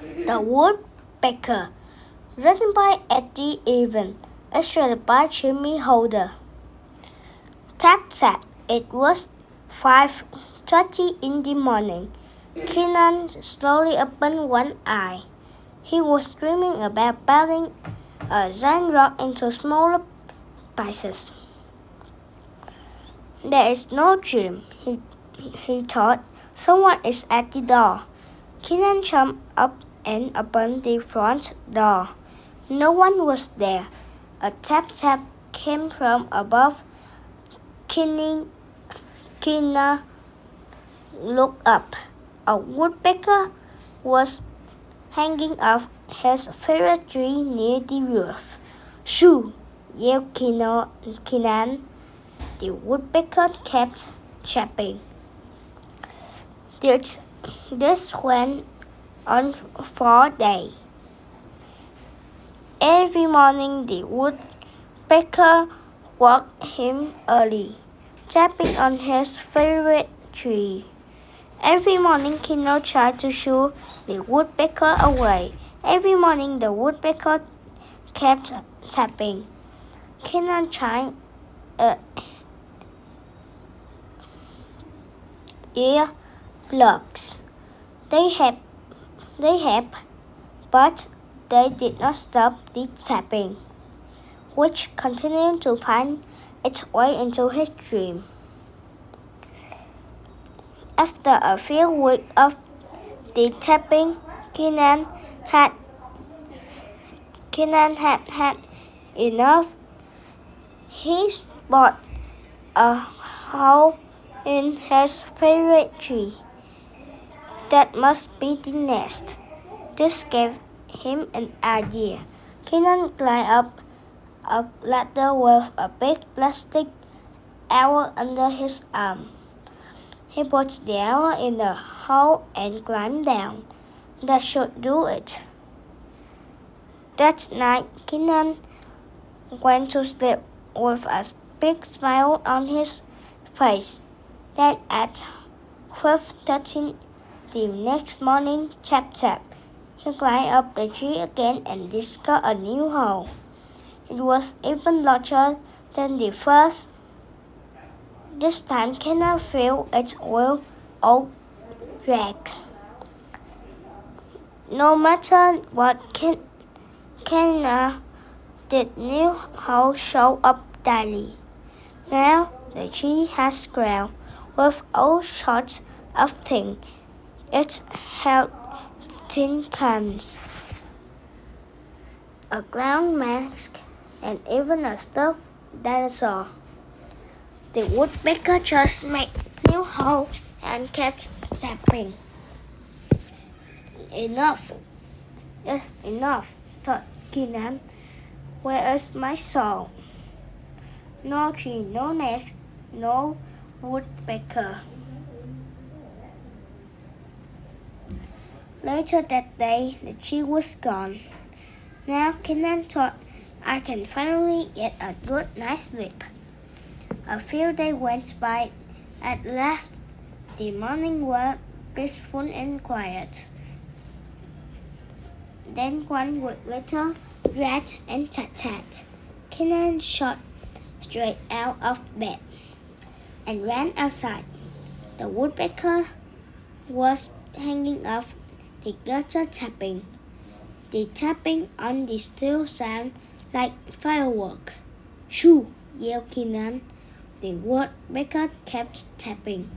The Woodpecker, written by Eddie Evan, illustrated by Jimmy Holder. Tap tap. It was 5:30 in the morning. Keenan slowly opened one eye. He was dreaming about building a giant rock into smaller pieces. There is no dream, he thought. Someone is at the door. Keenan jumped up and opened the front door. No one was there. A tap-tap came from above. Keenan looked up. A woodpecker was hanging off his favorite tree near the roof. Shoo! Yelled Keenan. The woodpecker kept chirping. This went on for days. Every morning the woodpecker woke him early, tapping on his favorite tree. Every morning Kino tried to shoo the woodpecker away. Every morning the woodpecker kept tapping. Kino tried ear plugs. They helped, but they did not stop the tapping, which continued to find its way into his dream. After a few weeks of the tapping, Keenan had enough. He bought a hole in his favorite tree. That must be the nest. This gave him an idea. Keenan climbed up a ladder with a big plastic owl under his arm. He put the owl in the hole and climbed down. That should do it. That night, Keenan went to sleep with a big smile on his face. Then at 5:13 the next morning, tap tap, he climbed up the tree again and discovered a new hole. It was even larger than the first. This time Keenan filled it with old rags. No matter what, Keenan did new hole show up daily. Now the tree has grown with all sorts of things. It held tin cans, a clown mask, and even a stuffed dinosaur. The woodpecker just made new hole and kept tapping. Enough. Yes, enough, thought Keenan. Where is my soul? No tree, no nest, no woodpecker. Later that day, the tree was gone. Now Keenan thought, I can finally get a good night's sleep. A few days went by. At last, the morning was peaceful and quiet. Then 1 week later, rat and tat-tat. Keenan shot straight out of bed and ran outside. The woodpecker was hanging off the gutter tapping. The tapping on the steel sounded like fireworks. Shoo! Yelled Keenan. The woodpecker kept tapping.